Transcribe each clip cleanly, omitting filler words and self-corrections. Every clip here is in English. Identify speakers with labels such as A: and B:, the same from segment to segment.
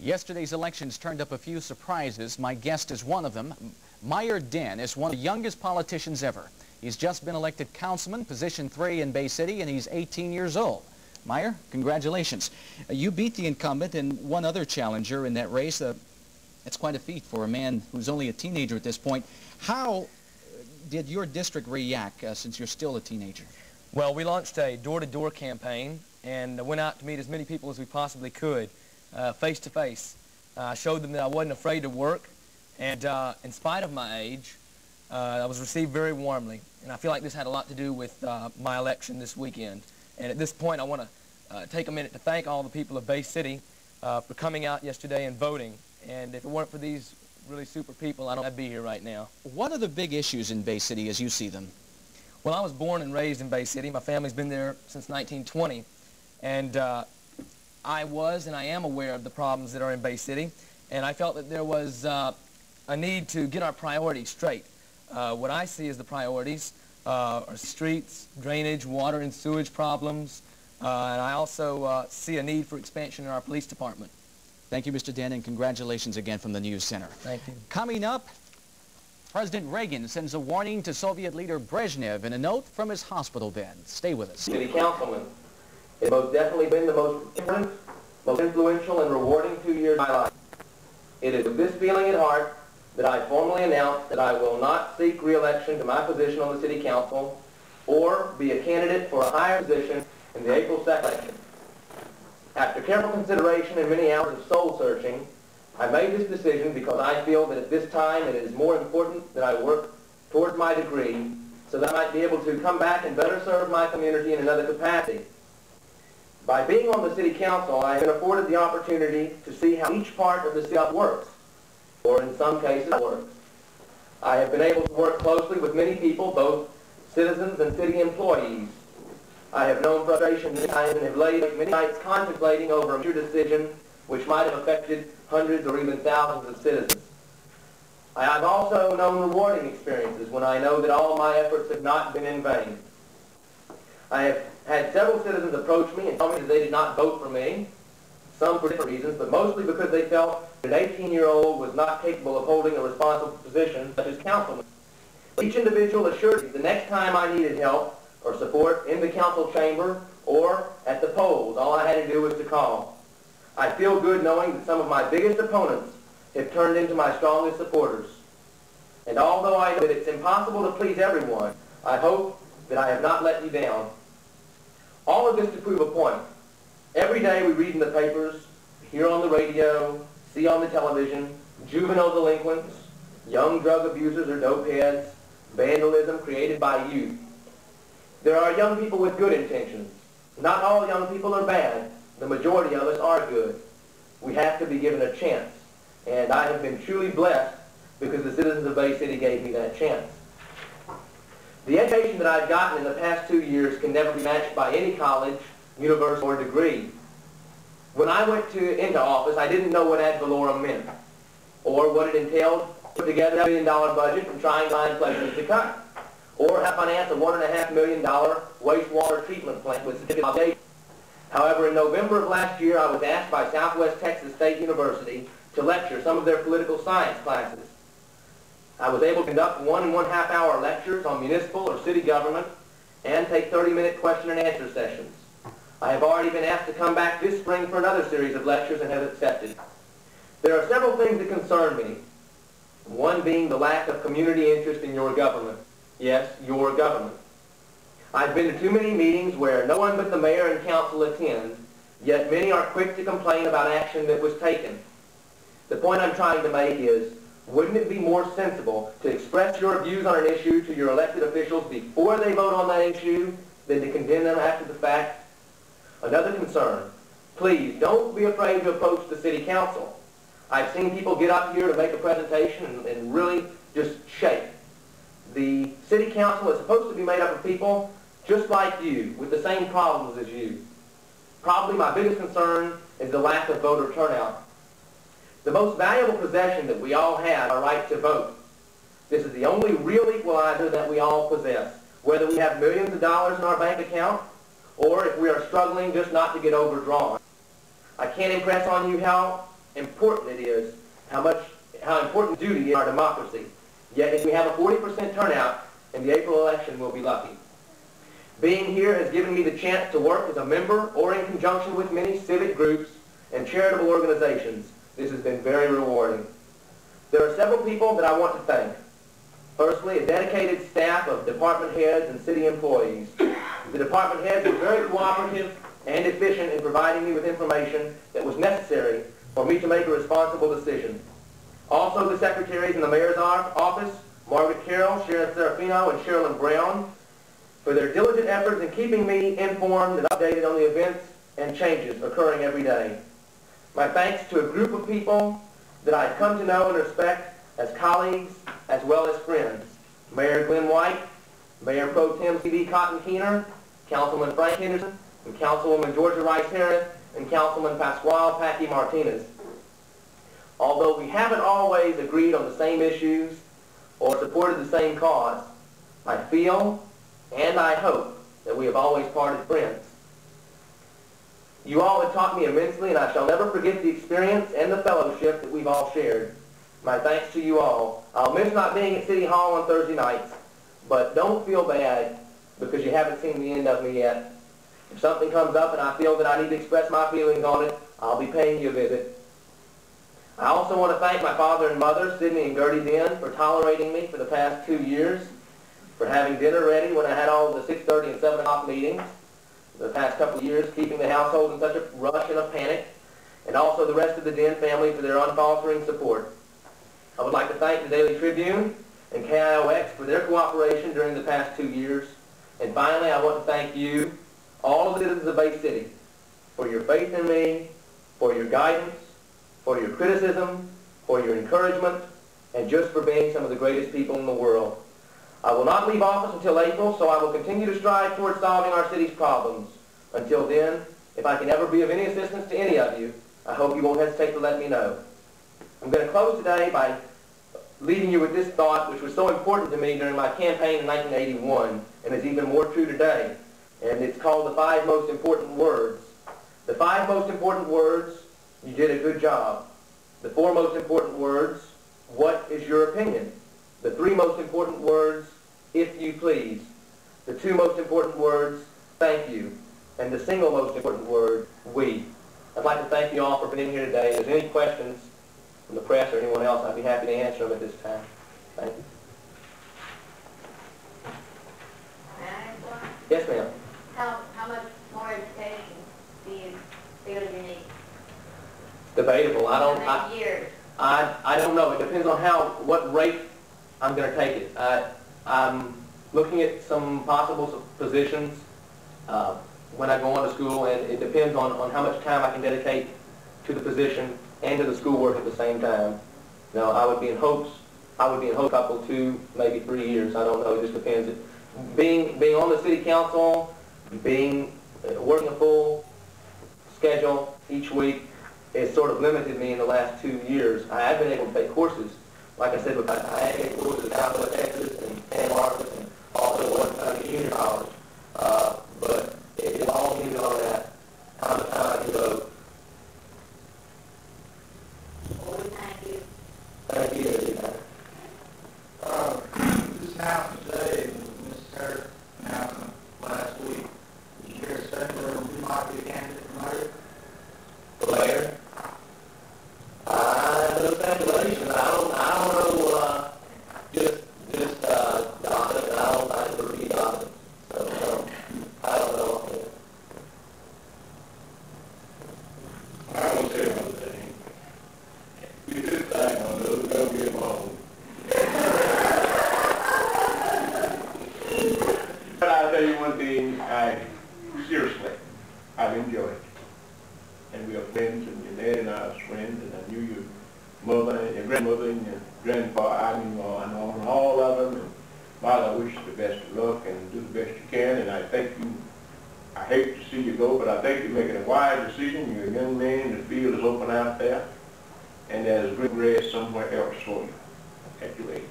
A: Yesterday's elections turned up a few surprises. My guest is one of them. Meyer Denn is one of the youngest politicians ever. He's just been elected councilman, position 3 in Bay City, and he's 18 years old. Meyer, congratulations. You beat the incumbent and one other challenger in that race. It's quite a feat for a man who's only a teenager at this point. How did your district react since you're still a teenager?
B: Well, we launched a door-to-door campaign and went out to meet as many people as we possibly could, face to face. I showed them that I wasn't afraid to work, and in spite of my age, I was received very warmly. And I feel like this had a lot to do with my election this weekend. And at this point, I want to take a minute to thank all the people of Bay City for coming out yesterday and voting. And if it weren't for these really super people, I'd be here right now.
A: What are the big issues in Bay City as you see them?
B: Well, I was born and raised in Bay City. My family's been there since 1920. And I was and I am aware of the problems that are in Bay City. And I felt that there was a need to get our priorities straight. What I see as the priorities are streets, drainage, water and sewage problems. And I also see a need for expansion in our police department.
A: Thank you, Mr. Den, and congratulations again from the News Center.
B: Thank you.
A: Coming up, President Reagan sends a warning to Soviet leader Brezhnev in a note from his hospital bed. Stay with us.
C: City Councilman, it's most definitely been the most important, most influential and rewarding 2 years of my life. It is with this feeling at heart that I formally announce that I will not seek re-election to my position on the City Council or be a candidate for a higher position in the April 2nd election. After careful consideration and many hours of soul-searching, I made this decision because I feel that at this time it is more important that I work towards my degree so that I might be able to come back and better serve my community in another capacity. By being on the City Council, I have been afforded the opportunity to see how each part of the city works, or in some cases works. I have been able to work closely with many people, both citizens and city employees. I have known frustration many times and have laid many nights contemplating over a major decision which might have affected hundreds or even thousands of citizens. I have also known rewarding experiences when I know that all my efforts have not been in vain. I have had several citizens approach me and tell me that they did not vote for me, some for different reasons, but mostly because they felt that an 18-year-old was not capable of holding a responsible position such as councilman. Each individual assured me the next time I needed help or support in the council chamber or at the polls, all I had to do was to call. I feel good knowing that some of my biggest opponents have turned into my strongest supporters. And although I know that it's impossible to please everyone, I hope that I have not let you down. All of this to prove a point. Every day we read in the papers, hear on the radio, see on the television, juvenile delinquents, young drug abusers or dope heads, vandalism created by youth. There are young people with good intentions. Not all young people are bad. The majority of us are good. We have to be given a chance. And I have been truly blessed because the citizens of Bay City gave me that chance. The education that I've gotten in the past 2 years can never be matched by any college, university, or degree. When I went into office, I didn't know what ad valorem meant, or what it entailed to put together a $1 billion budget and try and find places to cut, or how to finance a $1.5 million wastewater treatment plant with certificate of obligation. However, in November of last year, I was asked by Southwest Texas State University to lecture some of their political science classes. I was able to conduct 1 1/2-hour lectures on municipal or city government and take 30-minute question and answer sessions. I have already been asked to come back this spring for another series of lectures and have accepted. There are several things that concern me, one being the lack of community interest in your government. Yes, your government. I've been to too many meetings where no one but the mayor and council attend, yet many are quick to complain about action that was taken. The point I'm trying to make is, wouldn't it be more sensible to express your views on an issue to your elected officials before they vote on that issue than to condemn them after the fact? Another concern, please don't be afraid to approach the City Council. I've seen people get up here to make a presentation and really just shake. The City Council is supposed to be made up of people just like you, with the same problems as you. Probably my biggest concern is the lack of voter turnout. The most valuable possession that we all have is our right to vote. This is the only real equalizer that we all possess, whether we have millions of dollars in our bank account or if we are struggling just not to get overdrawn. I can't impress on you how important it is, how important duty is in our democracy. Yet if we have a 40% turnout in the April election, we'll be lucky. Being here has given me the chance to work as a member or in conjunction with many civic groups and charitable organizations. This has been very rewarding. There are several people that I want to thank. Firstly, a dedicated staff of department heads and city employees. The department heads were very cooperative and efficient in providing me with information that was necessary for me to make a responsible decision. Also, the secretaries in the mayor's office, Margaret Carroll, Sharon Serafino, and Sherilyn Brown, for their diligent efforts in keeping me informed and updated on the events and changes occurring every day. My thanks to a group of people that I've come to know and respect as colleagues as well as friends. Mayor Glenn White, Mayor Pro Tem C.B. Cotton Keener, Councilman Frank Henderson, and Councilwoman Georgia Rice Harris, and Councilman Pasquale Packy Martinez. Although we haven't always agreed on the same issues or supported the same cause, I feel and I hope that we have always parted friends. You all have taught me immensely, and I shall never forget the experience and the fellowship that we've all shared. My thanks to you all. I'll miss not being at City Hall on Thursday nights, but don't feel bad because you haven't seen the end of me yet. If something comes up and I feel that I need to express my feelings on it, I'll be paying you a visit. I also want to thank my father and mother, Sidney and Gertie Den, for tolerating me for the past 2 years, for having dinner ready when I had all the 6:30 and 7 o'clock meetings, the past couple of years, keeping the household in such a rush and a panic, and also the rest of the Den family for their unfaltering support. I would like to thank the Daily Tribune and KIOX for their cooperation during the past 2 years. And finally, I want to thank you, all of the citizens of Bay City, for your faith in me, for your guidance, for your criticism, for your encouragement, and just for being some of the greatest people in the world. I will not leave office until April, so I will continue to strive towards solving our city's problems. Until then, if I can ever be of any assistance to any of you, I hope you won't hesitate to let me know. I'm going to close today by leaving you with this thought, which was so important to me during my campaign in 1981, and is even more true today. And it's called the 5 most important words. The 5 most important words: you did a good job. The 4 most important words: what is your opinion? The 3 most important words: if you please. The 2 most important words: thank you. And the single most important word: we. I'd like to thank you all for being here today. If there's any questions from the press or anyone else, I'd be happy to answer them at this time. Thank you. Yes, ma'am.
D: How much more education do you feel you need?
C: Debatable.
D: How many years?
C: I don't know. It depends on what rate I'm going to take it. I'm looking at some possible positions when I go on to school, and it depends on how much time I can dedicate to the position and to the schoolwork at the same time. You know, I would be in hopes a couple, 2, maybe 3 years. I don't know. It just depends. Being on the city council, working a full schedule each week, has sort of limited me in the last 2 years. I have been able to take courses. Like I said, I had taken courses at Southwest Texas and San Marcos, and also at junior college. But it all depends on that, how much time I can devote.
D: Well, thank you.
C: Thank you.
E: This house today, Mr. Harris announcement last week, did you hear a second who might be a candidate for mayor?
C: The mayor? No speculation. I don't know, just gossip, and I don't believe gossip. So, I don't know.
E: I will tell you one thing. You do think on those, go get them home.
F: But I'll tell you one thing, seriously, I've enjoyed it. And we are friends, and your dad and I are friends, and I knew your mother and your grandmother and your grandpa. I know all of them. And Father, I wish you the best of luck and do the best you can. And I think I hate to see you go, but I think you're making a wise decision. You're a young man, the field is open out there, and there's good grass somewhere else for you at your age.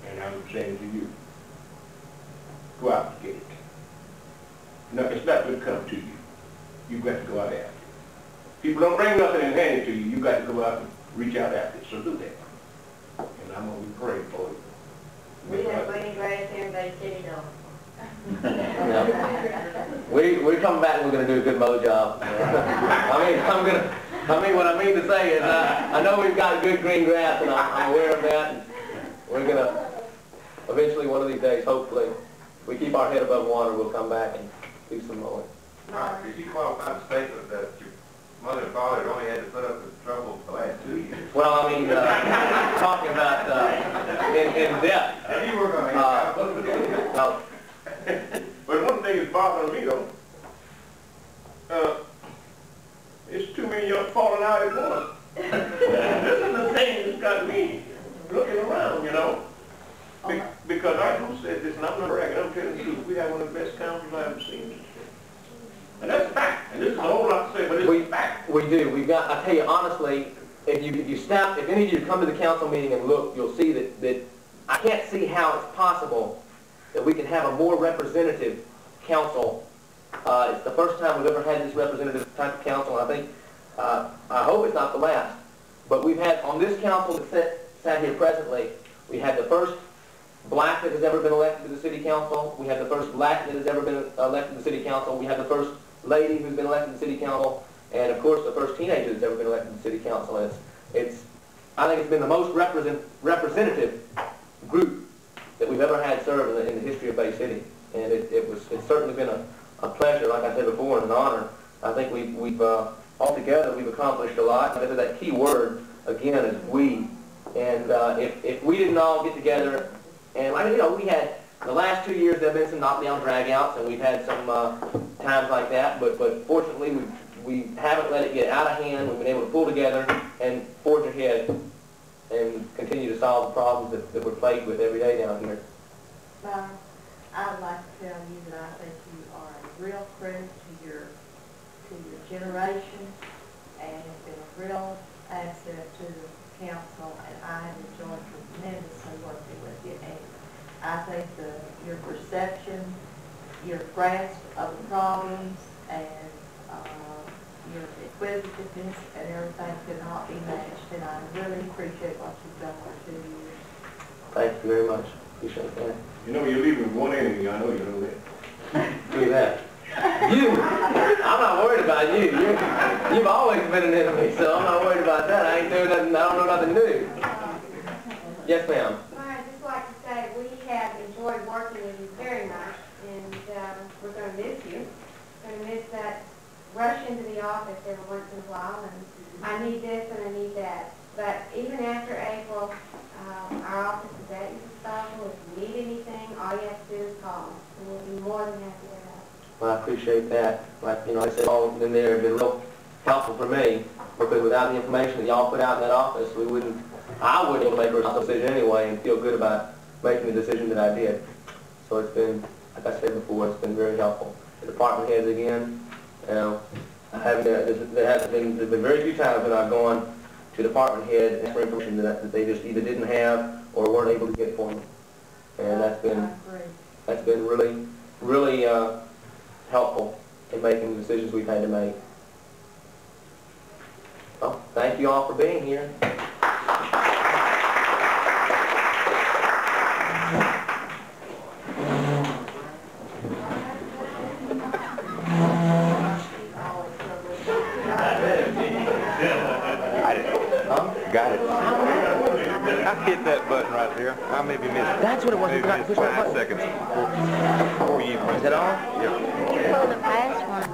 F: And I'm saying to you, go out and get it. No, it's not going to come to you. You've got to go out after it. People don't bring nothing and hand it to you. You got to go out and reach out after it. So do that. And I'm going to be praying for you.
D: We have green grass here in Bay City, though.
C: We're coming back and we're going to do a good mow job. What I mean to say is I know we've got good green grass, and I'm aware of that. And we're going to eventually, one of these days, hopefully, if we keep our head above water, we'll come back and do some mowing.
E: Right, did you qualify the statement that your mother and father had only had to put up with trouble the last 2 years?
C: Well, I mean, talking about in depth.
E: And you were going to
F: But one thing is bothering me, though. It's too many of y'all falling out at once. This is the thing that's got me looking around, you know. Because I said this, and I'm not bragging, I'm telling the truth. We have one of the best councils I've ever seen. And that's a fact. And this is a whole lot to say, but it's a fact.
C: We do. We've got, I tell you honestly, if any of you come to the council meeting and look, you'll see that I can't see how it's possible that we can have a more representative council. It's the first time we've ever had this representative type of council, and I think, I hope it's not the last. But we've had, on this council that sat here presently, we had the first black that has ever been elected to the city council. We have the first black that has ever been elected to the city council. We have the first lady who's been elected to the city council. And of course the first teenager that's ever been elected to the city council. And I think it's been the most representative group that we've ever had serve in the history of Bay City. And it's certainly been a pleasure, like I said before, and an honor. I think we've altogether we've accomplished a lot. And that key word, again, is we. And if we didn't all get together, and we had, the last 2 years there have been some knockdown dragouts, and we've had some times like that, but fortunately we haven't let it get out of hand. We've been able to pull together and forge ahead and continue to solve the problems that we're plagued with every day down here.
G: Well, I'd like to tell you that I think you are a real credit to your generation, and it's been a real asset to the council, and I have enjoyed tremendously working with you. And I think your perception, your grasp of the problems, and your inquisitiveness and everything could not be matched, and I really appreciate what you've done for 2 years.
C: Thank you very much. Appreciate that.
F: You know, you're leaving one enemy. I know you know that.
C: Do that. You! I'm not worried about you. You've always been an enemy, so I'm not worried about that. I ain't doing nothing. I don't know nothing new. Yes, ma'am.
D: I'd just like to say we have enjoyed working with you very much, and we're going to miss you. We're going to miss that rush into the office every once in a while, and I need this and I need that. But even after April, our office is at your disposal. If you need anything, all you have to do is call us, and we'll be more than happy to help.
C: Well, I appreciate that. Like, I said, all in there have been real helpful for me, because without the information that y'all put out in that office, I wouldn't be able to make a decision anyway and feel good about making the decision that I did. So it's been, like I said before, it's been very helpful. The department heads again, there's been very few times when I've gone to department head and asked for information that they just either didn't have or weren't able to get for me. And that's been really, really helpful in making the decisions we've had to make. Well, thank you all for being here.
E: Got it. I hit that button right there. I maybe missed it.
C: That's what it was.
E: Maybe missed 5 seconds before you pressed.
C: Is that all?
E: Yep.
D: For the past one.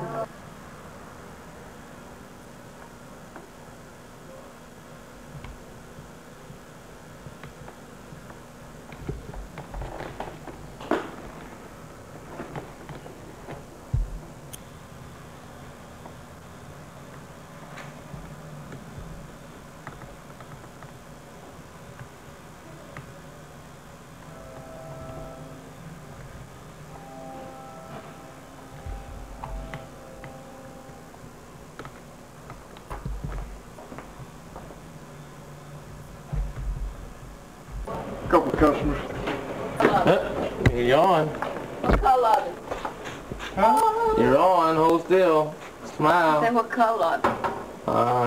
F: Couple of customers.
C: You're on.
G: What color are they?
C: You're on. Hold still. Smile.
G: Say what color are they?
C: I